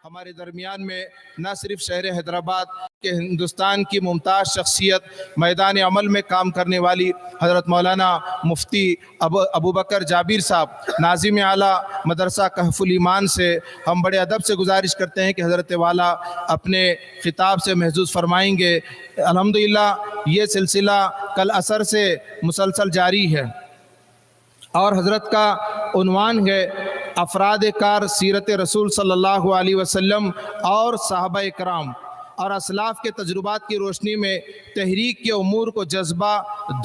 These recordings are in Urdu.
ہمارے درمیان میں نہ صرف شہر حیدرآباد کہ ہندوستان کی ممتاز شخصیت میدان عمل میں کام کرنے والی حضرت مولانا مفتی ابو بکر جابر صاحب ناظم اعلیٰ مدرسہ کہف الایمان سے ہم بڑے ادب سے گزارش کرتے ہیں کہ حضرت والا اپنے خطاب سے محظوظ فرمائیں گے۔ الحمدللہ یہ سلسلہ کل عصر سے مسلسل جاری ہے اور حضرت کا عنوان ہے افراد کار سیرت رسول صلی اللہ علیہ وسلم اور صحابہ کرام اور اسلاف کے تجربات کی روشنی میں تحریک کے امور کو جذبہ،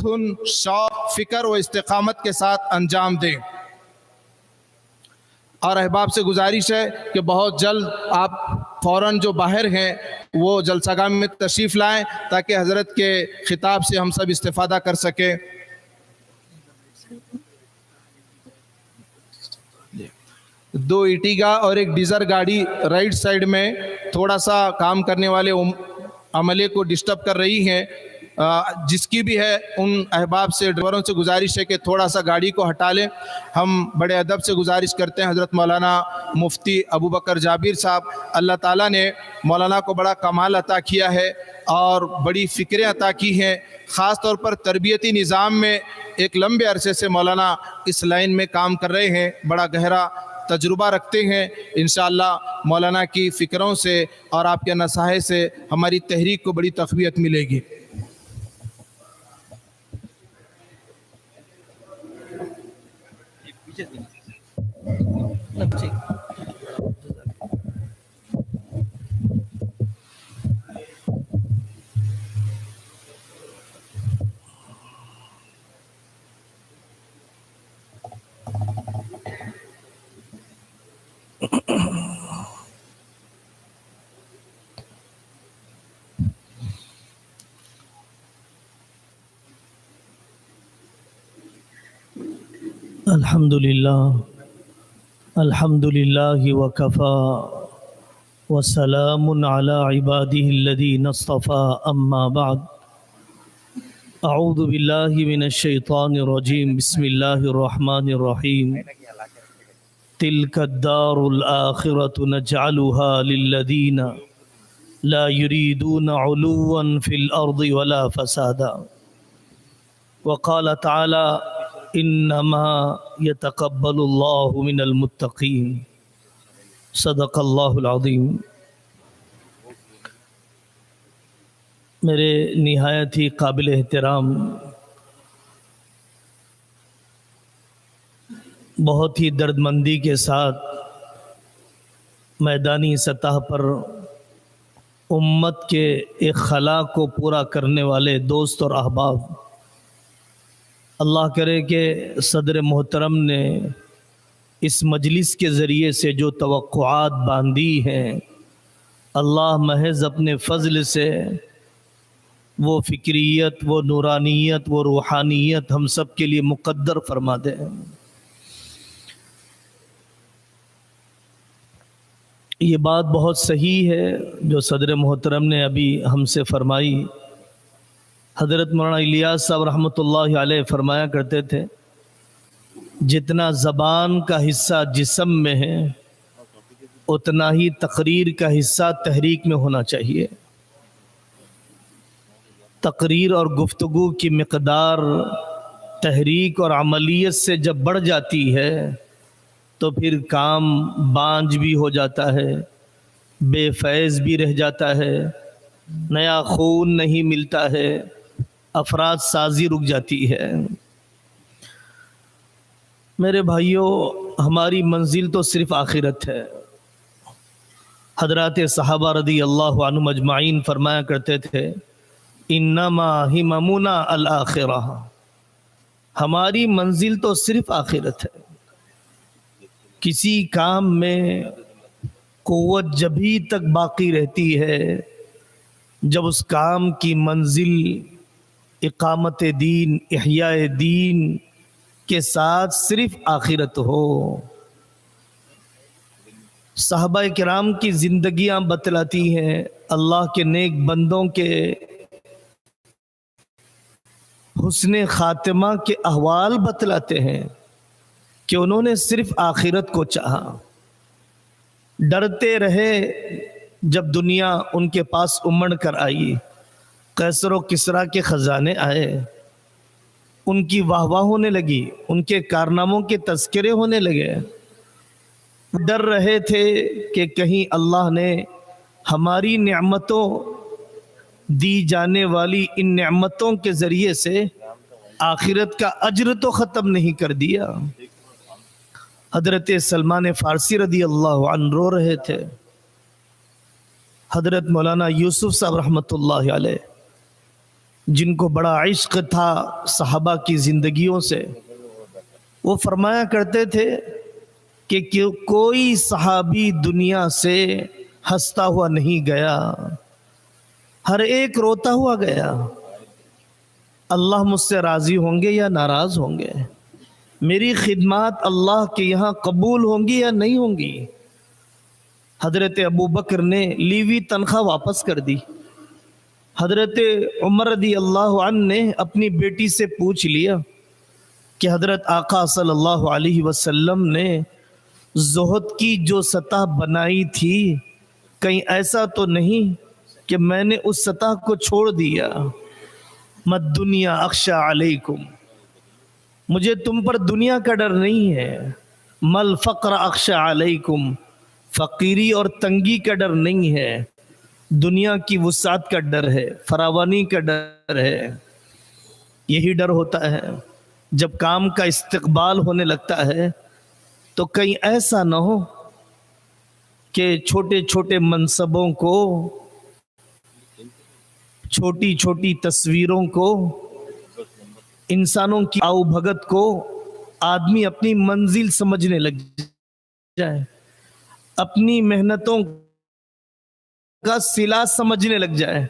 دھن، شوق، فکر و استقامت کے ساتھ انجام دیں۔ اور احباب سے گزارش ہے کہ بہت جلد آپ فوراً جو باہر ہیں وہ جلسہ گاہ میں تشریف لائیں تاکہ حضرت کے خطاب سے ہم سب استفادہ کر سکیں۔ دو ارٹیگا اور ایک ڈیزر گاڑی رائٹ سائڈ میں تھوڑا سا کام کرنے والے عملے کو ڈسٹرب کر رہی ہیں، جس کی بھی ہے ان احباب سے ڈرائیوروں سے گزارش ہے کہ تھوڑا سا گاڑی کو ہٹا لیں۔ ہم بڑے ادب سے گزارش کرتے ہیں حضرت مولانا مفتی ابو بکر جابر صاحب، اللہ تعالیٰ نے مولانا کو بڑا کمال عطا کیا ہے اور بڑی فکریں عطا کی ہیں، خاص طور پر تربیتی نظام میں ایک لمبے عرصے سے مولانا اس لائن میں کام کر رہے ہیں، بڑا گہرا تجربہ رکھتے ہیں۔ انشاءاللہ مولانا کی فکروں سے اور آپ کے نصائح سے ہماری تحریک کو بڑی تقویت ملے گی۔ الحمد لله وكفى وسلام على عباده الذين اصطفى أما بعد أعوذ بالله من الشيطان الرجيم بسم الله الرحمن الرحيم تلك الدار الآخرة نجعلها للذين لا يريدون علوا في الأرض ولا فسادا وقال تعالى انما يتقبل الله من المتقين صدق اللہ العظیم۔ میرے نہایت ہی قابل احترام، بہت ہی درد مندی کے ساتھ میدانی سطح پر امت کے ایک خلا کو پورا کرنے والے دوست اور احباب، اللہ کرے کہ صدر محترم نے اس مجلس کے ذریعے سے جو توقعات باندھی ہیں، اللہ محض اپنے فضل سے وہ فکریت، وہ نورانیت، وہ روحانیت ہم سب کے لیے مقدر فرما دے۔ یہ بات بہت صحیح ہے جو صدر محترم نے ابھی ہم سے فرمائی۔ حضرت مولانا الیاس صاحب رحمۃ اللہ علیہ فرمایا کرتے تھے، جتنا زبان کا حصہ جسم میں ہے اتنا ہی تقریر کا حصہ تحریک میں ہونا چاہیے۔ تقریر اور گفتگو کی مقدار تحریک اور عملیت سے جب بڑھ جاتی ہے تو پھر کام بانجھ بھی ہو جاتا ہے، بے فیض بھی رہ جاتا ہے، نیا خون نہیں ملتا ہے، افراد سازی رک جاتی ہے۔ میرے بھائیوں، ہماری منزل تو صرف آخرت ہے۔ حضرات صحابہ رضی اللہ عنہم اجمعین فرمایا کرتے تھے، انما ہممنا الآخرہ، ہماری منزل تو صرف آخرت ہے۔ کسی کام میں قوت جبھی تک باقی رہتی ہے جب اس کام کی منزل اقامت دین، احیاء دین کے ساتھ صرف آخرت ہو۔ صحابہ کرام کی زندگیاں بتلاتی ہیں، اللہ کے نیک بندوں کے حسن خاتمہ کے احوال بتلاتے ہیں کہ انہوں نے صرف آخرت کو چاہا۔ ڈرتے رہے جب دنیا ان کے پاس امڑ کر آئی، قیصر و کسریٰ کے خزانے آئے، ان کی واہ واہ ہونے لگی، ان کے کارناموں کے تذکرے ہونے لگے۔ ڈر رہے تھے کہ کہیں اللہ نے ہماری نعمتوں دی جانے والی ان نعمتوں کے ذریعے سے آخرت کا اجر تو ختم نہیں کر دیا۔ حضرت سلمان فارسی رضی اللہ عنہ رو رہے تھے۔ حضرت مولانا یوسف صاحب رحمۃ اللہ علیہ، جن کو بڑا عشق تھا صحابہ کی زندگیوں سے، وہ فرمایا کرتے تھے کہ کوئی صحابی دنیا سے ہنستا ہوا نہیں گیا، ہر ایک روتا ہوا گیا۔ اللہ مجھ سے راضی ہوں گے یا ناراض ہوں گے، میری خدمات اللہ کے یہاں قبول ہوں گی یا نہیں ہوں گی۔ حضرت ابو بکر نے لی ہوئی تنخواہ واپس کر دی۔ حضرت عمر رضی اللہ عنہ نے اپنی بیٹی سے پوچھ لیا کہ حضرت آقا صلی اللہ علیہ وسلم نے زہد کی جو سطح بنائی تھی، کہیں ایسا تو نہیں کہ میں نے اس سطح کو چھوڑ دیا؟ مد دنیا اخشى علیکم، مجھے تم پر دنیا کا ڈر نہیں ہے۔ مل فقر اخشى علیکم، فقیری اور تنگی کا ڈر نہیں ہے، دنیا کی وسعت کا ڈر ہے، فراوانی کا ڈر ہے۔ یہی ڈر ہوتا ہے جب کام کا استقبال ہونے لگتا ہے تو کہیں ایسا نہ ہو کہ چھوٹے چھوٹے منصبوں کو، چھوٹی چھوٹی تصویروں کو، انسانوں کی آؤ بھگت کو آدمی اپنی منزل سمجھنے لگ جائے، اپنی محنتوں کا صلہ سمجھنے لگ جائے،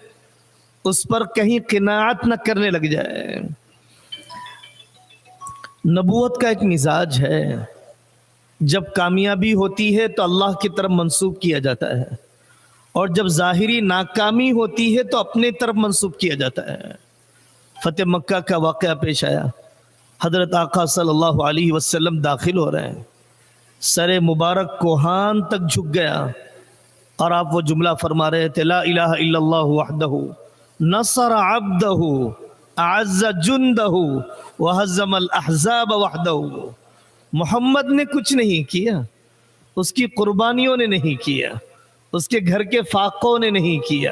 اس پر کہیں قناعت نہ کرنے لگ جائے۔ نبوت کا ایک مزاج ہے، جب کامیابی ہوتی ہے تو اللہ کی طرف منسوب کیا جاتا ہے، اور جب ظاہری ناکامی ہوتی ہے تو اپنے طرف منسوب کیا جاتا ہے۔ فتح مکہ کا واقعہ پیش آیا، حضرت آقا صلی اللہ علیہ وسلم داخل ہو رہے ہیں، سر مبارک کوہان تک جھک گیا، اور آپ وہ جملہ فرما رہے تھے، لا الہ الا اللہ وحدہ نصر عبدہ اعز جندہ وہزم الاحزاب وحدہ۔ محمد نے کچھ نہیں کیا، اس کی قربانیوں نے نہیں کیا، اس کے گھر کے فاقوں نے نہیں کیا،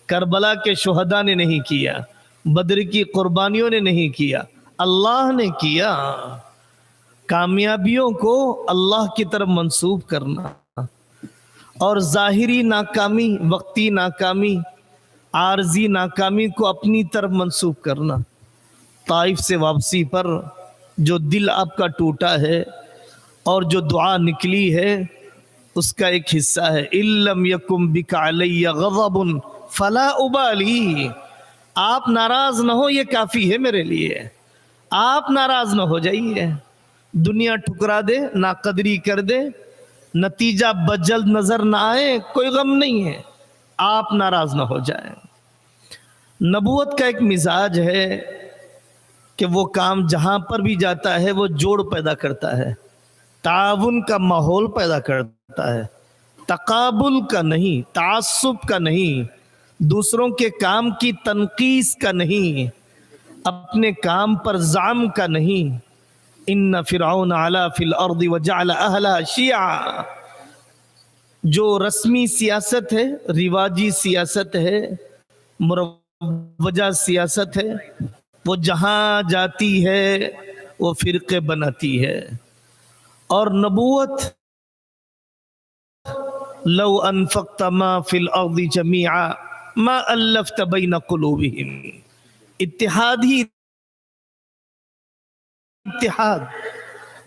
کربلا کے شہداء نے نہیں کیا، بدر کی قربانیوں نے نہیں کیا، اللہ نے کیا۔ کامیابیوں کو اللہ کی طرف منسوب کرنا اور ظاہری ناکامی، وقتی ناکامی، عارضی ناکامی کو اپنی طرف منسوب کرنا۔ طائف سے واپسی پر جو دل آپ کا ٹوٹا ہے اور جو دعا نکلی ہے، اس کا ایک حصہ ہے، اِن لَمْ يَكُمْ بِكَ عَلَيَّ غَضَبٌ فَلَا أُبَالِي۔ آپ ناراض نہ ہو، یہ کافی ہے میرے لیے۔ آپ ناراض نہ ہو جائیے، دنیا ٹھکرا دے، ناقدری کر دے، نتیجہ بجلد نظر نہ آئے، کوئی غم نہیں ہے، آپ ناراض نہ ہو جائیں۔ نبوت کا ایک مزاج ہے کہ وہ کام جہاں پر بھی جاتا ہے وہ جوڑ پیدا کرتا ہے، تعاون کا ماحول پیدا کرتا ہے، تقابل کا نہیں، تعصب کا نہیں، دوسروں کے کام کی تنقیص کا نہیں، اپنے کام پر زعم کا نہیں۔ ان فرعون علا فی الارض وجعل اہلها شیعا، جو رسمی سیاست ہے، رواجی سیاست ہے، مروجہ سیاست ہے، وہ جہاں جاتی ہے وہ فرقے بناتی ہے۔ اور نبوت، لو انفقت ما فی الارض جمیعا ما الفت بین قلوبہم، اتحاد ہی اتحاد۔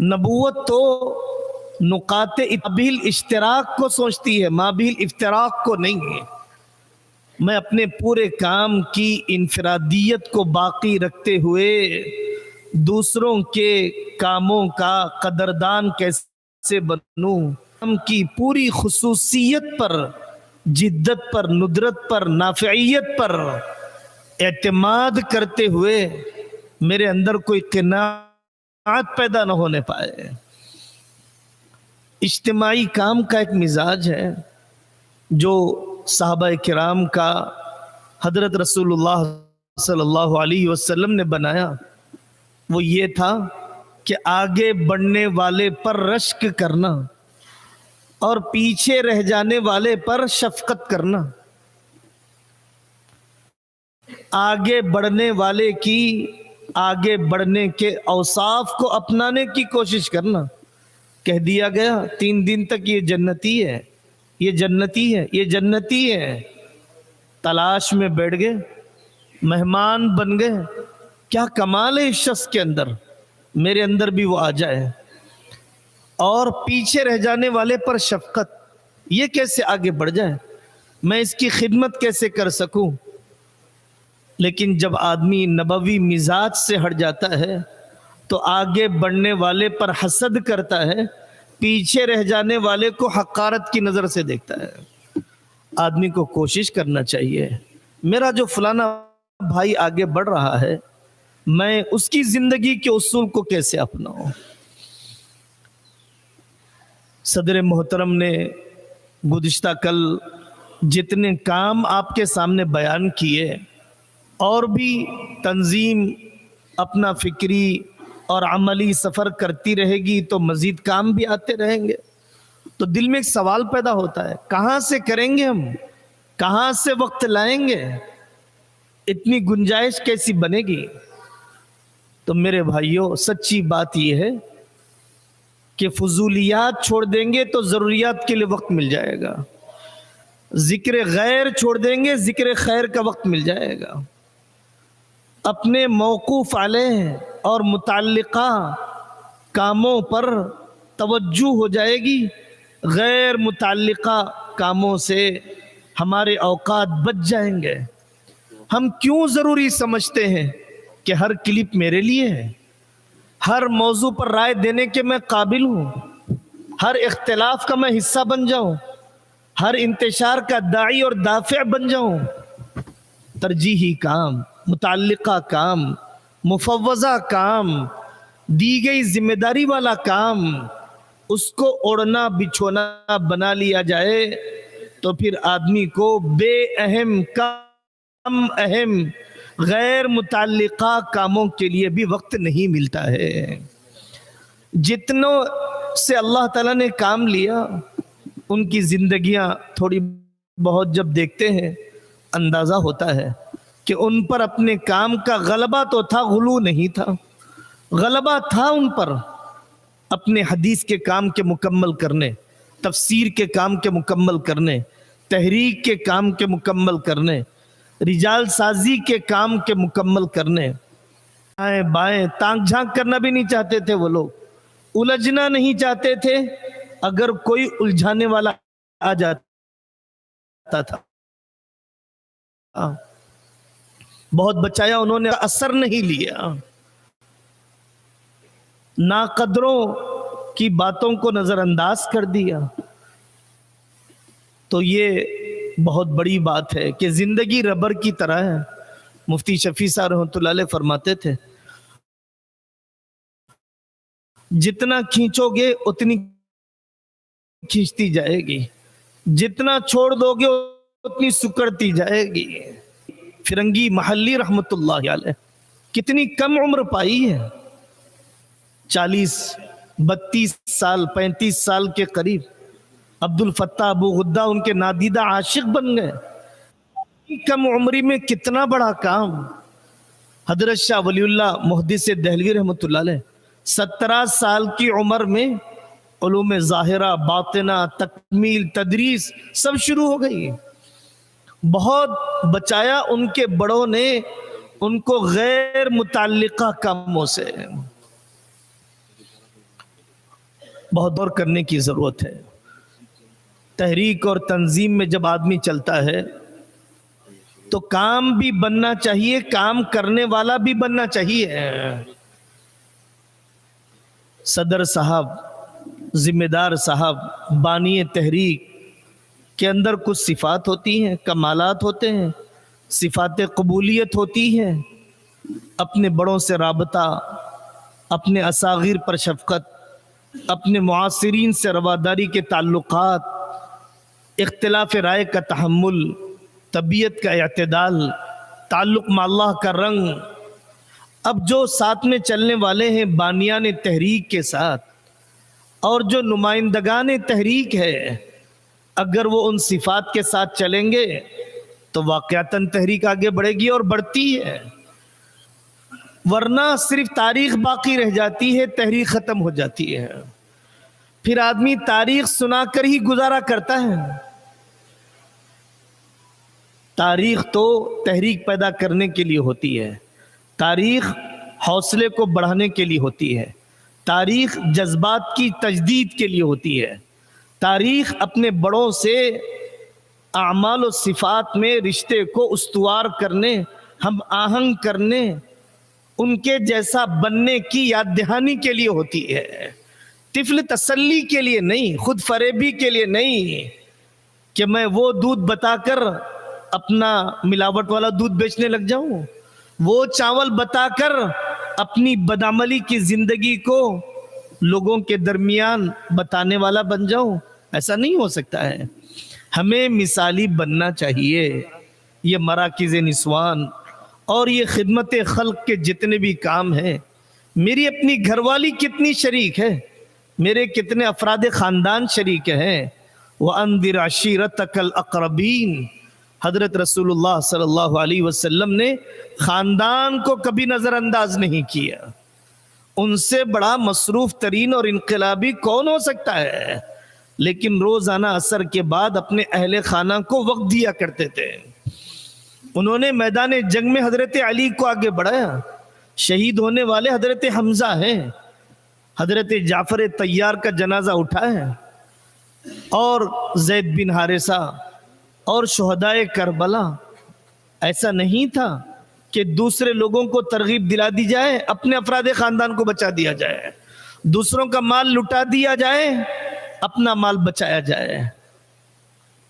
نبوت تو نقاط ابیل اشتراک کو سوچتی ہے، مابیل افتراق کو نہیں ہے۔ میں اپنے پورے کام کی انفرادیت کو باقی رکھتے ہوئے دوسروں کے کاموں کا قدردان کیسے بنوں، ہم کی پوری خصوصیت پر، جدت پر، ندرت پر، نافعیت پر اعتماد کرتے ہوئے میرے اندر کوئی قناعت پیدا نہ ہونے پائے۔ اجتماعی کام کا ایک مزاج ہے جو صحابہ کرام کا حضرت رسول اللہ صلی اللہ علیہ وسلم نے بنایا، وہ یہ تھا کہ آگے بڑھنے والے پر رشک کرنا اور پیچھے رہ جانے والے پر شفقت کرنا، آگے بڑھنے والے کی آگے بڑھنے کے اوصاف کو اپنانے کی کوشش کرنا۔ کہہ دیا گیا 3 دن تک یہ جنتی ہے، یہ جنتی ہے، یہ جنتی ہے، تلاش میں بیٹھ گئے، مہمان بن گئے۔ کیا کمال ہے اس شخص کے اندر، میرے اندر بھی وہ آ جائے۔ اور پیچھے رہ جانے والے پر شفقت، یہ کیسے آگے بڑھ جائے، میں اس کی خدمت کیسے کر سکوں۔ لیکن جب آدمی نبوی مزاج سے ہٹ جاتا ہے تو آگے بڑھنے والے پر حسد کرتا ہے، پیچھے رہ جانے والے کو حقارت کی نظر سے دیکھتا ہے۔ آدمی کو کوشش کرنا چاہیے، میرا جو فلانا بھائی آگے بڑھ رہا ہے، میں اس کی زندگی کے اصول کو کیسے اپناؤں۔ صدر محترم نے گزشتہ کل جتنے کام آپ کے سامنے بیان کیے، اور بھی تنظیم اپنا فکری اور عملی سفر کرتی رہے گی تو مزید کام بھی آتے رہیں گے، تو دل میں ایک سوال پیدا ہوتا ہے، کہاں سے کریں گے ہم، کہاں سے وقت لائیں گے، اتنی گنجائش کیسی بنے گی۔ تو میرے بھائیوں، سچی بات یہ ہے کہ فضولیات چھوڑ دیں گے تو ضروریات کے لیے وقت مل جائے گا، ذکر غیر چھوڑ دیں گے ذکر خیر کا وقت مل جائے گا۔ اپنے موقوف علیہ اور متعلقہ کاموں پر توجہ ہو جائے گی، غیر متعلقہ کاموں سے ہمارے اوقات بچ جائیں گے۔ ہم کیوں ضروری سمجھتے ہیں کہ ہر کلپ میرے لیے ہے، ہر موضوع پر رائے دینے کے میں قابل ہوں، ہر اختلاف کا میں حصہ بن جاؤں، ہر انتشار کا داعی اور دافع بن جاؤں۔ ترجیحی کام، متعلقہ کام، مفوضہ کام، دی گئی ذمہ داری والا کام، اس کو اوڑھنا بچھونا بنا لیا جائے تو پھر آدمی کو بے اہم، کم اہم، غیر متعلقہ کاموں کے لیے بھی وقت نہیں ملتا ہے۔ جتنوں سے اللہ تعالیٰ نے کام لیا، ان کی زندگیاں تھوڑی بہت جب دیکھتے ہیں اندازہ ہوتا ہے کہ ان پر اپنے کام کا غلبہ تو تھا، غلو نہیں تھا۔ غلبہ تھا ان پر اپنے حدیث کے کام کے مکمل کرنے، تفسیر کے کام کے مکمل کرنے، تحریک کے کام کے مکمل کرنے، رجال سازی کے کام کے مکمل کرنے۔ دائیں بائیں تانک جھانک کرنا بھی نہیں چاہتے تھے وہ لوگ، الجھنا نہیں چاہتے تھے، اگر کوئی الجھانے والا آ جاتا تھا بہت بچایا انہوں نے، اثر نہیں لیا، ناقدروں کی باتوں کو نظر انداز کر دیا۔ تو یہ بہت بڑی بات ہے کہ زندگی ربر کی طرح ہے۔ مفتی شفیع صاحب رحمۃ اللہ علیہ فرماتے تھے، جتنا کھینچو گے اتنی کھینچتی جائے گی، جتنا چھوڑ دو گے اتنی سکڑتی جائے گی۔ فرنگی محلی رحمت اللہ علیہ کتنی کم عمر پائی ہے، 40 32 سال 35 سال کے قریب۔ عبد الفتاح ابو غدہ ان کے نادیدہ عاشق بن گئے، کم عمری میں کتنا بڑا کام۔ حضرت شاہ ولی اللہ محدث دہلوی رحمت اللہ علیہ 17 سال کی عمر میں علوم ظاہرہ، باطنہ، تکمیل، تدریس سب شروع ہو گئی۔ بہت بچایا ان کے بڑوں نے ان کو غیر متعلقہ کاموں سے۔ بہت دور کرنے کی ضرورت ہے۔ تحریک اور تنظیم میں جب آدمی چلتا ہے تو کام بھی بننا چاہیے، کام کرنے والا بھی بننا چاہیے۔ صدر صاحب، ذمہ دار صاحب، بانی تحریک کے اندر کچھ صفات ہوتی ہیں، کمالات ہوتے ہیں، صفات قبولیت ہوتی ہے، اپنے بڑوں سے رابطہ، اپنے اصاغر پر شفقت، اپنے معاصرین سے رواداری کے تعلقات، اختلاف رائے کا تحمل، طبیعت کا اعتدال، تعلق مع اللہ کا رنگ. اب جو ساتھ میں چلنے والے ہیں بانیان تحریک کے ساتھ اور جو نمائندگان تحریک ہے، اگر وہ ان صفات کے ساتھ چلیں گے تو واقعتاً تحریک آگے بڑھے گی اور بڑھتی ہے، ورنہ صرف تاریخ باقی رہ جاتی ہے، تحریک ختم ہو جاتی ہے. پھر آدمی تاریخ سنا کر ہی گزارا کرتا ہے. تاریخ تو تحریک پیدا کرنے کے لیے ہوتی ہے، تاریخ حوصلے کو بڑھانے کے لیے ہوتی ہے، تاریخ جذبات کی تجدید کے لیے ہوتی ہے، تاریخ اپنے بڑوں سے اعمال و صفات میں رشتے کو استوار کرنے، ہم آہنگ کرنے، ان کے جیسا بننے کی یاد دہانی کے لیے ہوتی ہے. طفل تسلی کے لیے نہیں، خود فریبی کے لیے نہیں کہ میں وہ دودھ بتا کر اپنا ملاوٹ والا دودھ بیچنے لگ جاؤں، وہ چاول بتا کر اپنی بدعملی کی زندگی کو لوگوں کے درمیان بتانے والا بن جاؤں. ایسا نہیں ہو سکتا ہے. ہمیں مثالی بننا چاہیے. یہ مراکز نسوان اور یہ خدمت خلق کے جتنے بھی کام ہیں، میری اپنی گھر والی کتنی شریک ہے، میرے کتنے افراد خاندان شریک ہیں. وَأَنذِرْ عَشِيرَتَكَ الْأَقْرَبِينَ. حضرت رسول اللہ صلی اللہ علیہ وسلم نے خاندان کو کبھی نظر انداز نہیں کیا. ان سے بڑا مصروف ترین اور انقلابی کون ہو سکتا ہے؟ لیکن روزانہ عصر کے بعد اپنے اہل خانہ کو وقت دیا کرتے تھے. انہوں نے میدان جنگ میں حضرت علی کو آگے بڑھایا. شہید ہونے والے حضرت حمزہ ہیں، حضرت جعفر طیار کا جنازہ اٹھایا، اور زید بن حارثہ اور شہدائے کربلا. ایسا نہیں تھا کہ دوسرے لوگوں کو ترغیب دلا دی جائے، اپنے افراد خاندان کو بچا دیا جائے، دوسروں کا مال لٹا دیا جائے، اپنا مال بچایا جائے.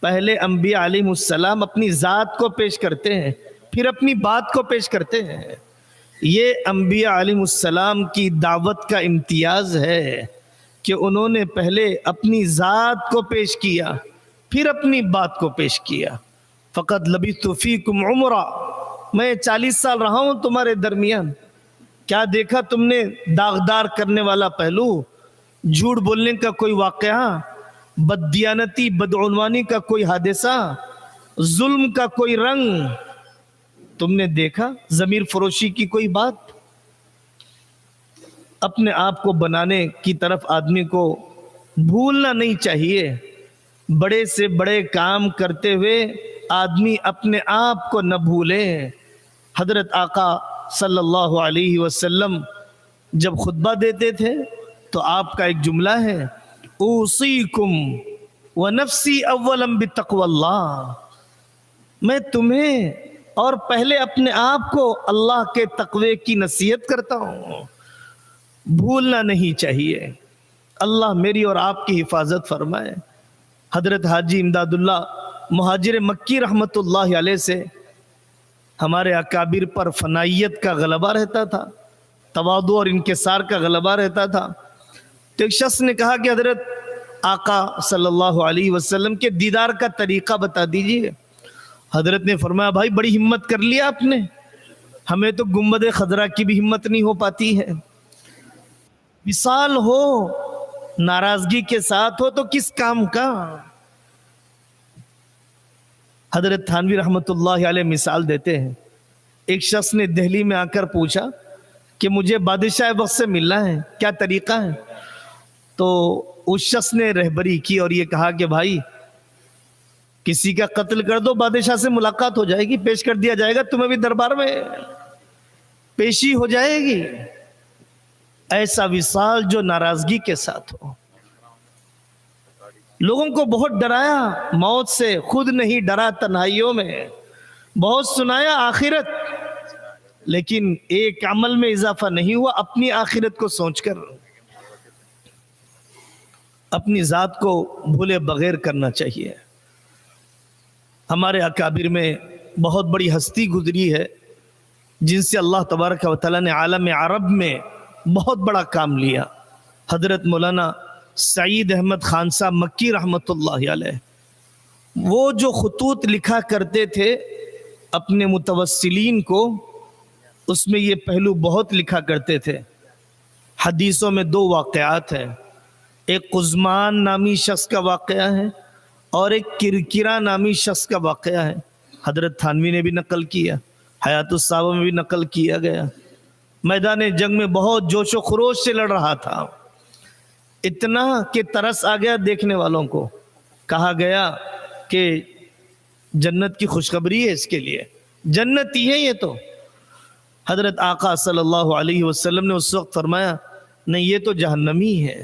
پہلے انبیاء علیہ السلام اپنی ذات کو پیش کرتے ہیں، پھر اپنی بات کو پیش کرتے ہیں. یہ انبیاء علیہ السلام کی دعوت کا امتیاز ہے کہ انہوں نے پہلے اپنی ذات کو پیش کیا، پھر اپنی بات کو پیش کیا. فقط لبثت فیکم عمرا، میں 40 سال رہا ہوں تمہارے درمیان. کیا دیکھا تم نے داغدار کرنے والا پہلو، جھوٹ بولنے کا کوئی واقعہ، بددیانتی بدعنوانی کا کوئی حادثہ، ظلم کا کوئی رنگ تم نے دیکھا؟ ضمیر فروشی کی کوئی بات؟ اپنے آپ کو بنانے کی طرف آدمی کو بھولنا نہیں چاہیے. بڑے سے بڑے کام کرتے ہوئے آدمی اپنے آپ کو نہ بھولے. حضرت آقا صلی اللہ علیہ وسلم جب خطبہ دیتے تھے تو آپ کا ایک جملہ ہے، اوصیکم ونفسی اولا بتقوی اللہ. میں تمہیں اور پہلے اپنے آپ کو اللہ کے تقوی کی نصیحت کرتا ہوں. بھولنا نہیں چاہیے. اللہ میری اور آپ کی حفاظت فرمائے. حضرت حاجی امداد اللہ مہاجر مکی رحمت اللہ علیہ سے ہمارے اکابر پر فنائیت کا غلبہ رہتا تھا، تواضع اور انکسار کا غلبہ رہتا تھا. تو ایک شخص نے کہا کہ حضرت آقا صلی اللہ علیہ وسلم کے دیدار کا طریقہ بتا دیجئے. حضرت نے فرمایا، بھائی بڑی ہمت کر لیا آپ نے، ہمیں تو گنبد خضرا کی بھی ہمت نہیں ہو پاتی ہے. وصال ہو، ناراضگی کے ساتھ ہو تو کس کام کا. حضرت تھانوی رحمت اللہ علیہ مثال دیتے ہیں، ایک شخص نے دہلی میں آ کر پوچھا کہ مجھے بادشاہ وقت سے ملنا ہے، کیا طریقہ ہے؟ تو اس شخص نے رہبری کی اور یہ کہا کہ بھائی کسی کا قتل کر دو، بادشاہ سے ملاقات ہو جائے گی، پیش کر دیا جائے گا، تمہیں بھی دربار میں پیشی ہو جائے گی. ایسا وصال جو ناراضگی کے ساتھ ہو. لوگوں کو بہت ڈرایا موت سے، خود نہیں ڈرا تنہائیوں میں، بہت سنایا آخرت، لیکن ایک عمل میں اضافہ نہیں ہوا. اپنی آخرت کو سوچ کر اپنی ذات کو بھولے بغیر کرنا چاہیے. ہمارے اکابر میں بہت بڑی ہستی گزری ہے جن سے اللہ تبارک و تعالیٰ نے عالم عرب میں بہت بڑا کام لیا. حضرت مولانا سعید احمد خان صاحب مکی رحمۃ اللہ علیہ، وہ جو خطوط لکھا کرتے تھے اپنے متوسلین کو، اس میں یہ پہلو بہت لکھا کرتے تھے۔ حدیثوں میں دو واقعات ہیں، ایک قزمان نامی شخص کا واقعہ ہے اور ایک کرکرا نامی شخص کا واقعہ ہے۔ حضرت تھانوی نے بھی نقل کیا، حیات الصحابہ میں بھی نقل کیا گیا۔ میدان جنگ میں بہت جوش و خروش سے لڑ رہا تھا، اتنا کہ ترس آ گیا دیکھنے والوں کو۔ کہا گیا کہ جنت کی خوشخبری ہے اس کے لیے، جنتی ہے یہ تو۔ حضرت آقا صلی اللہ علیہ وسلم نے اس وقت فرمایا نہیں یہ تو جہنمی ہے۔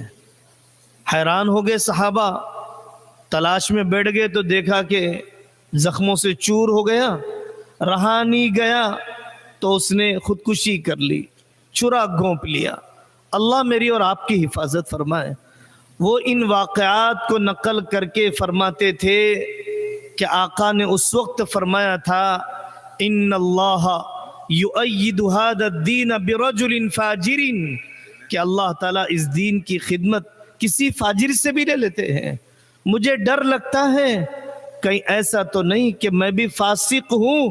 حیران ہو گئے صحابہ، تلاش میں بیٹھ گئے تو دیکھا کہ زخموں سے چور ہو گیا، رہا نہیں گیا تو اس نے خودکشی کر لی، چھرا گھونپ لیا۔ اللہ میری اور آپ کی حفاظت فرمائے۔ وہ ان واقعات کو نقل کر کے فرماتے تھے کہ آقا نے اس وقت فرمایا تھا ان اللہ یؤید ھذا الدین برجل فاجر، کہ اللہ تعالیٰ اس دین کی خدمت کسی فاجر سے بھی لے لیتے ہیں۔ مجھے ڈر لگتا ہے کہیں ایسا تو نہیں کہ میں بھی فاسق ہوں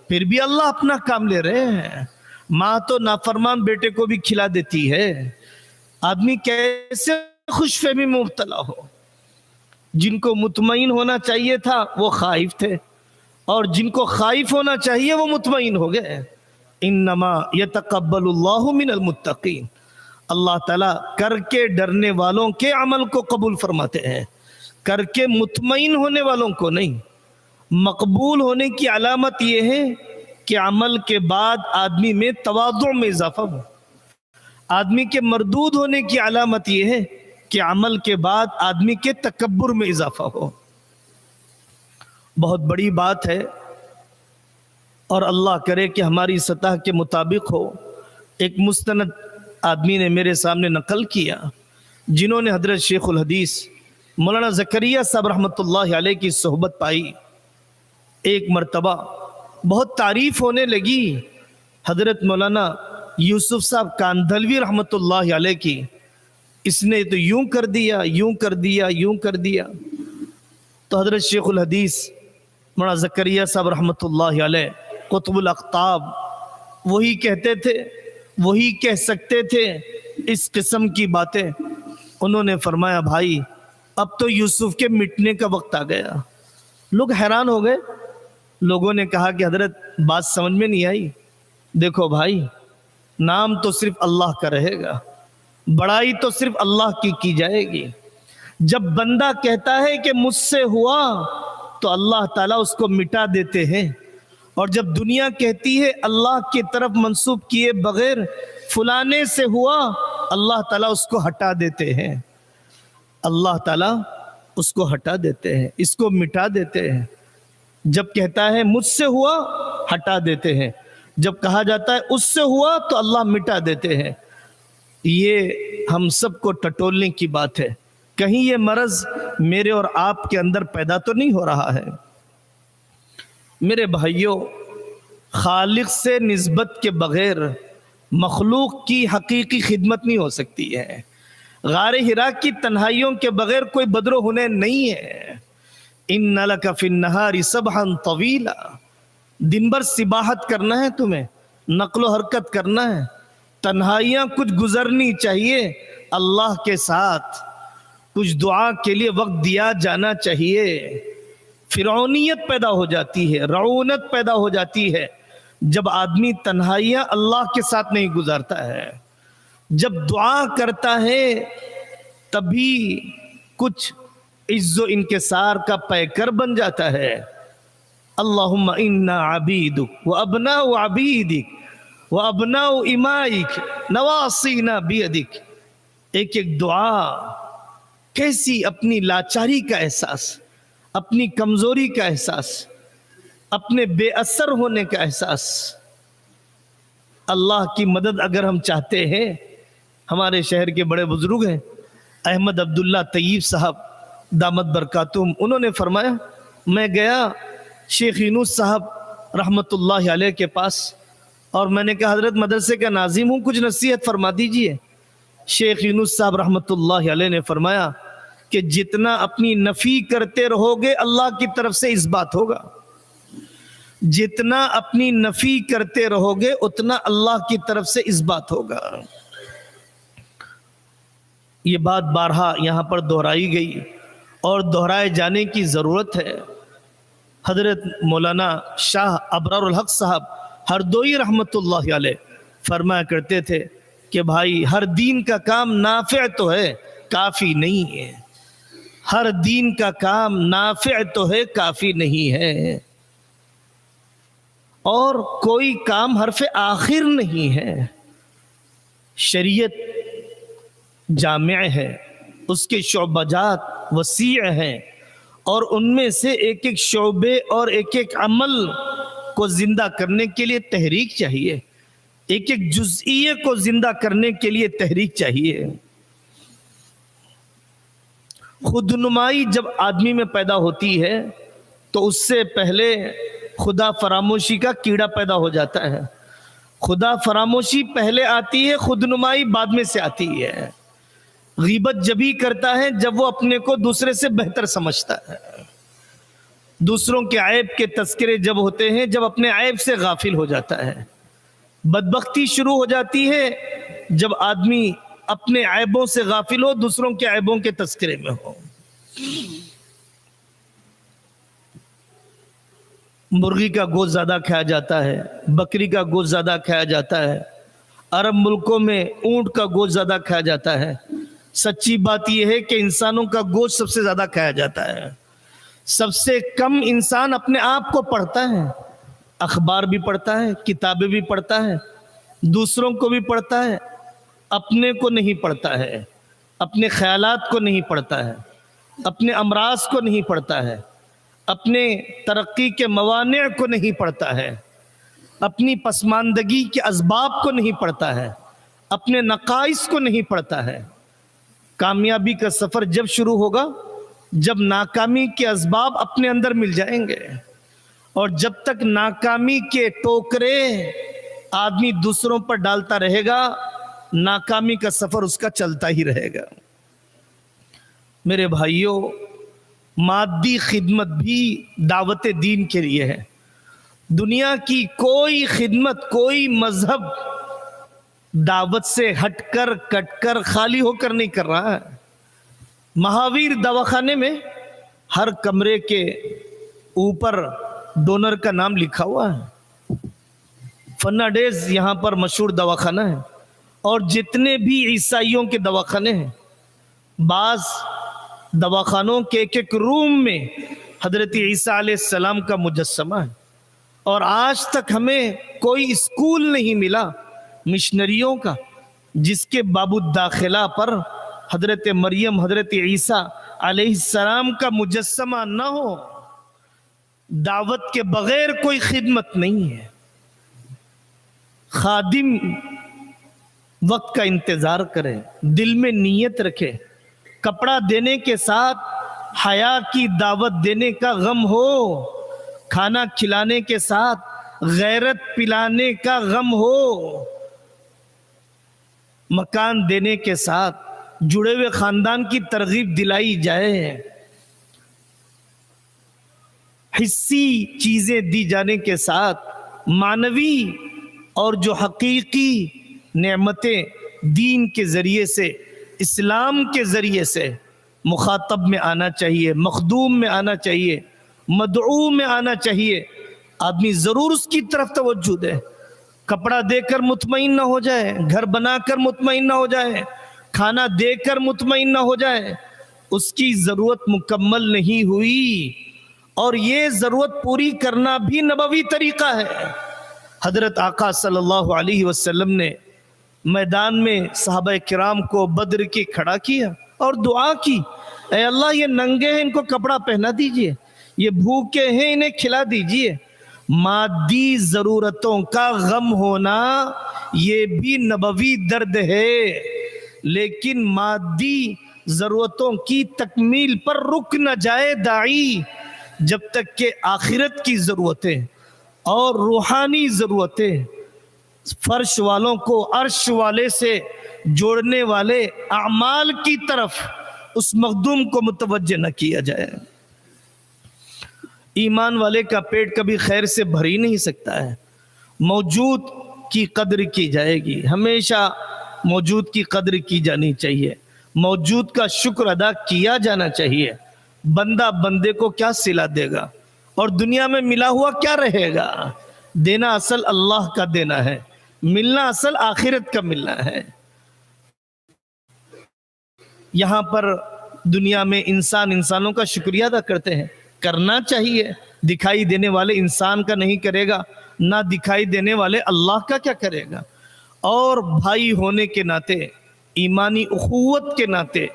پھر بھی اللہ اپنا کام لے رہے ہیں۔ ماں تو نافرمان بیٹے کو بھی کھلا دیتی ہے، آدمی کیسے خوش فہمی میں مبتلا ہو۔ جن کو مطمئن ہونا چاہیے تھا وہ خائف تھے، اور جن کو خائف ہونا چاہیے وہ مطمئن ہو گئے۔ انما یتقبل اللہ من المتقین، اللہ تعالیٰ کر کے ڈرنے والوں کے عمل کو قبول فرماتے ہیں، کر کے مطمئن ہونے والوں کو نہیں۔ مقبول ہونے کی علامت یہ ہے کہ عمل کے بعد آدمی میں تواضع میں اضافہ ہو۔ آدمی کے مردود ہونے کی علامت یہ ہے کہ عمل کے بعد آدمی کے تکبر میں اضافہ ہو۔ بہت بڑی بات ہے، اور اللہ کرے کہ ہماری سطح کے مطابق ہو۔ ایک مستند آدمی نے میرے سامنے نقل کیا، جنہوں نے حضرت شیخ الحدیث مولانا زکریا صاحب رحمۃ اللہ علیہ کی صحبت پائی۔ ایک مرتبہ بہت تعریف ہونے لگی حضرت مولانا یوسف صاحب کاندھلوی رحمۃ اللہ علیہ کی، اس نے تو یوں کر دیا، یوں کر دیا، یوں کر دیا۔ تو حضرت شیخ الحدیث مولانا زکریا صاحب رحمۃ اللہ علیہ قطب الاقطاب وہی کہتے تھے، وہی کہہ سکتے تھے اس قسم کی باتیں۔ انہوں نے فرمایا بھائی اب تو یوسف کے مٹنے کا وقت آ گیا۔ لوگ حیران ہو گئے، لوگوں نے کہا کہ حضرت بات سمجھ میں نہیں آئی۔ دیکھو بھائی، نام تو صرف اللہ کا رہے گا، بڑائی تو صرف اللہ کی جائے گی۔ جب بندہ کہتا ہے کہ مجھ سے ہوا تو اللہ تعالیٰ اس کو مٹا دیتے ہیں، اور جب دنیا کہتی ہے اللہ کی طرف منسوب کیے بغیر فلانے سے ہوا، اللہ تعالیٰ اس کو ہٹا دیتے ہیں۔ اللہ تعالیٰ اس کو ہٹا دیتے ہیں، اس کو مٹا دیتے ہیں۔ جب کہتا ہے مجھ سے ہوا ہٹا دیتے ہیں، جب کہا جاتا ہے اس سے ہوا تو اللہ مٹا دیتے ہیں۔ یہ ہم سب کو ٹٹولنے کی بات ہے، کہیں یہ مرض میرے اور آپ کے اندر پیدا تو نہیں ہو رہا ہے۔ میرے بھائیوں، خالق سے نسبت کے بغیر مخلوق کی حقیقی خدمت نہیں ہو سکتی ہے۔ غار حرا کی تنہائیوں کے بغیر کوئی بدر و حنین نہیں ہے۔ ان لک فی النہار سبحا طویلا، دن بھر سباحت کرنا ہے، تمہیں نقل و حرکت کرنا ہے، تنہائیاں کچھ گزرنی چاہیے اللہ کے ساتھ، کچھ دعا کے لیے وقت دیا جانا چاہیے۔ فرعونیت پیدا ہو جاتی ہے، رعونت پیدا ہو جاتی ہے جب آدمی تنہائیاں اللہ کے ساتھ نہیں گزارتا ہے۔ جب دعا کرتا ہے تبھی کچھ عز و انکسار کا پیکر بن جاتا ہے۔ اللہم انا عبیدک و ابناء عبیدک و ابناء امائک نواصینا بیدک۔ ایک ایک دعا، کیسی اپنی لاچاری کا احساس، اپنی کمزوری کا احساس، اپنے بے اثر ہونے کا احساس۔ اللہ کی مدد اگر ہم چاہتے ہیں، ہمارے شہر کے بڑے بزرگ ہیں احمد عبداللہ طیب صاحب دامت برکاتہم، انہوں نے فرمایا میں گیا شیخ یونس صاحب رحمت اللہ علیہ کے پاس، اور میں نے کہا حضرت مدرسے کا ناظم ہوں، کچھ نصیحت فرما دیجئے۔ شیخ یونس صاحب رحمۃ اللہ علیہ نے فرمایا کہ جتنا اپنی نفی کرتے رہو گے اللہ کی طرف سے اس بات ہوگا، جتنا اپنی نفی کرتے رہو گے اتنا اللہ کی طرف سے اس بات ہوگا۔ یہ بات بارہا یہاں پر دہرائی گئی اور دہرائے جانے کی ضرورت ہے۔ حضرت مولانا شاہ ابرار الحق صاحب ہردوئی رحمۃ اللہ علیہ فرمایا کرتے تھے کہ بھائی ہر دین کا کام نافع تو ہے، کافی نہیں ہے۔ ہر دین کا کام نافع تو ہے، کافی نہیں ہے، اور کوئی کام حرف آخر نہیں ہے۔ شریعت جامع ہے، اس کے شعبہ جات وسیع ہیں، اور ان میں سے ایک ایک شعبے اور ایک ایک عمل کو زندہ کرنے کے لیے تحریک چاہیے، ایک ایک جزئیے کو زندہ کرنے کے لیے تحریک چاہیے۔ خود نمائی جب آدمی میں پیدا ہوتی ہے تو اس سے پہلے خدا فراموشی کا کیڑا پیدا ہو جاتا ہے۔ خدا فراموشی پہلے آتی ہے، خود نمائی بعد میں سے آتی ہے۔ غیبت جبھی کرتا ہے جب وہ اپنے کو دوسرے سے بہتر سمجھتا ہے۔ دوسروں کے عیب کے تذکرے جب ہوتے ہیں جب اپنے عیب سے غافل ہو جاتا ہے۔ بدبختی شروع ہو جاتی ہے جب آدمی اپنے عیبوں سے غافل ہو، دوسروں کے عیبوں کے تذکرے میں ہو۔ مرغی کا گوشت زیادہ کھایا جاتا ہے، بکری کا گوشت زیادہ کھایا جاتا ہے، عرب ملکوں میں اونٹ کا گوشت زیادہ کھایا جاتا ہے۔ سچی بات یہ ہے کہ انسانوں کا گوشت سب سے زیادہ کھایا جاتا ہے۔ سب سے کم انسان اپنے آپ کو پڑھتا ہے، اخبار بھی پڑھتا ہے، کتابیں بھی پڑھتا ہے، دوسروں کو بھی پڑھتا ہے، اپنے کو نہیں پڑھتا ہے، اپنے خیالات کو نہیں پڑھتا ہے، اپنے امراض کو نہیں پڑھتا ہے، اپنے ترقی کے موانع کو نہیں پڑھتا ہے، اپنی پسماندگی کے اسباب کو نہیں پڑھتا ہے، اپنے نقائص کو نہیں پڑھتا ہے۔ کامیابی کا سفر جب شروع ہوگا جب ناکامی کے اسباب اپنے اندر مل جائیں گے، اور جب تک ناکامی کے ٹوکرے آدمی دوسروں پر ڈالتا رہے گا ناکامی کا سفر اس کا چلتا ہی رہے گا۔ میرے بھائیوں، مادی خدمت بھی دعوت دین کے لیے ہے۔ دنیا کی کوئی خدمت، کوئی مذہب دعوت سے ہٹ کر کٹ کر خالی ہو کر نہیں کر رہا ہے۔ مہاویر دواخانے میں ہر کمرے کے اوپر ڈونر کا نام لکھا ہوا ہے۔ فرناڈیز یہاں پر مشہور دواخانہ ہے، اور جتنے بھی عیسائیوں کے دواخانے ہیں، بعض دواخانوں کے ایک ایک روم میں حضرت عیسیٰ علیہ السلام کا مجسمہ ہے، اور آج تک ہمیں کوئی اسکول نہیں ملا مشنریوں کا جس کے باب الداخلہ پر حضرت مریم، حضرت عیسیٰ علیہ السلام کا مجسمہ نہ ہو۔ دعوت کے بغیر کوئی خدمت نہیں ہے۔ خادم وقت کا انتظار کرے، دل میں نیت رکھے، کپڑا دینے کے ساتھ حیا کی دعوت دینے کا غم ہو، کھانا کھلانے کے ساتھ غیرت پلانے کا غم ہو، مکان دینے کے ساتھ جڑے ہوئے خاندان کی ترغیب دلائی جائے، حصی چیزیں دی جانے کے ساتھ معنوی اور جو حقیقی نعمتیں دین کے ذریعے سے، اسلام کے ذریعے سے مخاطب میں آنا چاہیے، مخدوم میں آنا چاہیے، مدعو میں آنا چاہیے، آدمی ضرور اس کی طرف توجہ دے۔ کپڑا دے کر مطمئن نہ ہو جائے، گھر بنا کر مطمئن نہ ہو جائے، کھانا دے کر مطمئن نہ ہو جائے، اس کی ضرورت مکمل نہیں ہوئی، اور یہ ضرورت پوری کرنا بھی نبوی طریقہ ہے۔ حضرت آقا صلی اللہ علیہ وسلم نے میدان میں صحابہ کرام کو بدر کے کھڑا کیا اور دعا کی، اے اللہ یہ ننگے ہیں ان کو کپڑا پہنا دیجئے، یہ بھوکے ہیں انہیں کھلا دیجئے۔ مادی ضرورتوں کا غم ہونا یہ بھی نبوی درد ہے، لیکن مادی ضرورتوں کی تکمیل پر رک نہ جائے داعی جب تک کہ آخرت کی ضرورتیں اور روحانی ضرورتیں فرش والوں کو عرش والے سے جوڑنے والے اعمال کی طرف اس مخدوم کو متوجہ نہ کیا جائے۔ ایمان والے کا پیٹ کبھی خیر سے بھر ہی نہیں سکتا ہے۔ موجود کی قدر کی جائے گی، ہمیشہ موجود کی قدر کی جانی چاہیے، موجود کا شکر ادا کیا جانا چاہیے۔ بندہ بندے کو کیا صلہ دے گا اور دنیا میں ملا ہوا کیا رہے گا؟ دینا اصل اللہ کا دینا ہے، ملنا اصل آخرت کا ملنا ہے۔ یہاں پر دنیا میں انسانوں کا شکریہ ادا کرتے ہیں، کرنا چاہیے۔ دکھائی دینے والے انسان کا نہیں کرے گا، نہ دکھائی دینے والے اللہ کا کیا کرے گا۔ اور بھائی ہونے کے ناطے، ایمانی اخوت کے ناطے،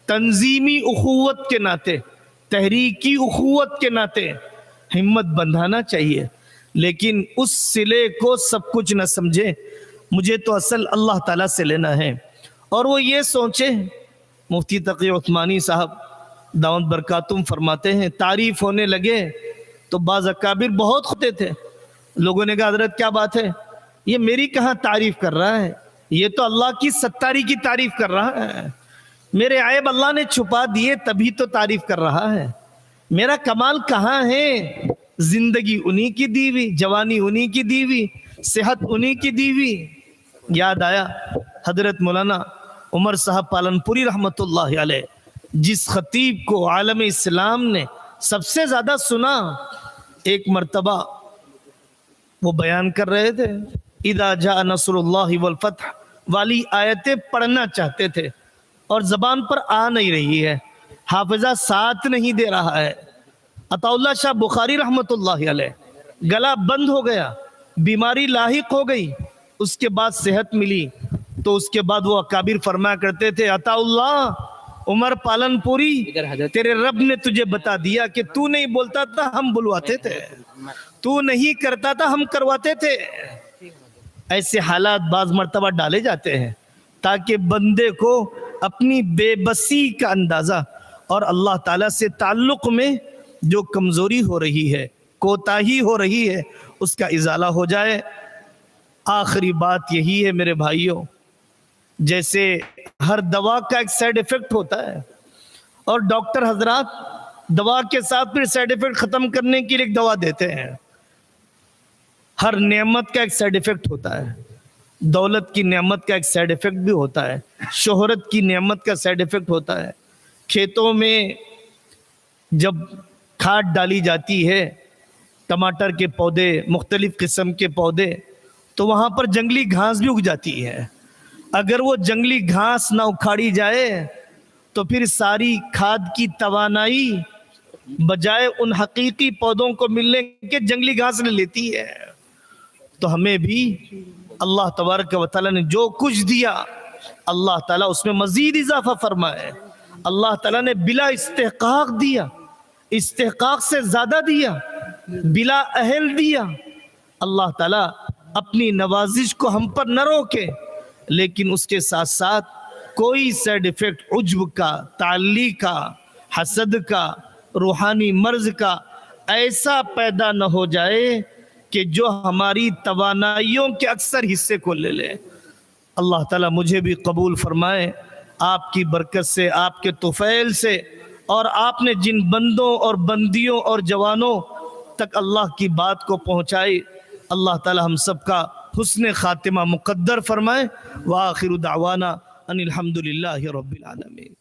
تنظیمی اخوت کے ناطے، تحریکی اخوت کے ناطے ہمت بندھانا چاہیے، لیکن اس صلے کو سب کچھ نہ سمجھے۔ مجھے تو اصل اللہ تعالیٰ سے لینا ہے، اور وہ یہ سوچے۔ مفتی تقی عثمانی صاحب دامت برکاتہم فرماتے ہیں، تعریف ہونے لگے تو بعض اکابر بہت ہوتے تھے۔ لوگوں نے کہا حضرت کیا بات ہے، یہ میری کہاں تعریف کر رہا ہے، یہ تو اللہ کی ستاری کی تعریف کر رہا ہے۔ میرے عیب اللہ نے چھپا دیے تبھی تو تعریف کر رہا ہے۔ میرا کمال کہاں ہے؟ زندگی انہی کی دی ہوئی، جوانی انہی کی دی ہوئی، صحت انہی کی دی ہوئی۔ یاد آیا حضرت مولانا عمر صاحب پالنپوری رحمت اللہ علیہ، جس خطیب کو عالم اسلام نے سب سے زیادہ سنا۔ ایک مرتبہ وہ بیان کر رہے تھے، اذا جاء نصر اللہ والفتح والی آیتیں پڑھنا چاہتے تھے اور زبان پر آ نہیں رہی ہے، حافظہ ساتھ نہیں دے رہا ہے۔ عطا اللہ شاہ بخاری رحمت اللہ علیہ گلا بند ہو گیا، بیماری لاحق ہو گئی، اس کے بعد صحت ملی تو اس کے بعد وہ اکابر فرمایا کرتے تھے، عطا اللہ عمر پالن پوری، تیرے رب نے تجھے بتا دیا کہ تو نہیں بولتا تھا ہم بلواتے تھے، تو نہیں کرتا تھا ہم کرواتے تھے۔ ایسے حالات بعض مرتبہ ڈالے جاتے ہیں تاکہ بندے کو اپنی بے بسی کا اندازہ اور اللہ تعالیٰ سے تعلق میں جو کمزوری ہو رہی ہے، کوتاہی ہو رہی ہے، اس کا ازالہ ہو جائے۔ آخری بات یہی ہے میرے بھائیوں، جیسے ہر دوا کا ایک سائیڈ ایفیکٹ ہوتا ہے، اور ڈاکٹر حضرات دوا کے ساتھ پھر سائیڈ ایفیکٹ ختم کرنے کے لیے ایک دوا دیتے ہیں۔ ہر نعمت کا ایک سائیڈ ایفیکٹ ہوتا ہے، دولت کی نعمت کا ایک سائیڈ ایفیکٹ بھی ہوتا ہے، شہرت کی نعمت کا سائیڈ ایفیکٹ ہوتا ہے۔ کھیتوں میں جب کھاد ڈالی جاتی ہے، ٹماٹر کے پودے، مختلف قسم کے پودے، تو وہاں پر جنگلی گھاس بھی اگ جاتی ہے۔ اگر وہ جنگلی گھاس نہ اکھاڑی جائے تو پھر ساری کھاد کی توانائی بجائے ان حقیقی پودوں کو ملنے کے جنگلی گھاس نے لیتی ہے۔ تو ہمیں بھی اللہ تبارک و تعالیٰ نے جو کچھ دیا، اللہ تعالیٰ اس میں مزید اضافہ فرمائے۔ اللہ تعالیٰ نے بلا استحقاق دیا، استحقاق سے زیادہ دیا، بلا اہل دیا۔ اللہ تعالیٰ اپنی نوازش کو ہم پر نہ روکے، لیکن اس کے ساتھ ساتھ کوئی سائیڈ ایفیکٹ عجب کا، تعلی کا، حسد کا، روحانی مرض کا ایسا پیدا نہ ہو جائے کہ جو ہماری توانائیوں کے اکثر حصے کو لے لے۔ اللہ تعالیٰ مجھے بھی قبول فرمائے، آپ کی برکت سے، آپ کے طفیل سے، اور آپ نے جن بندوں اور بندیوں اور جوانوں تک اللہ کی بات کو پہنچائی، اللہ تعالیٰ ہم سب کا حسن خاتمہ مقدر فرمائے۔ وآخر دعوانا ان الحمدللہ رب العالمین۔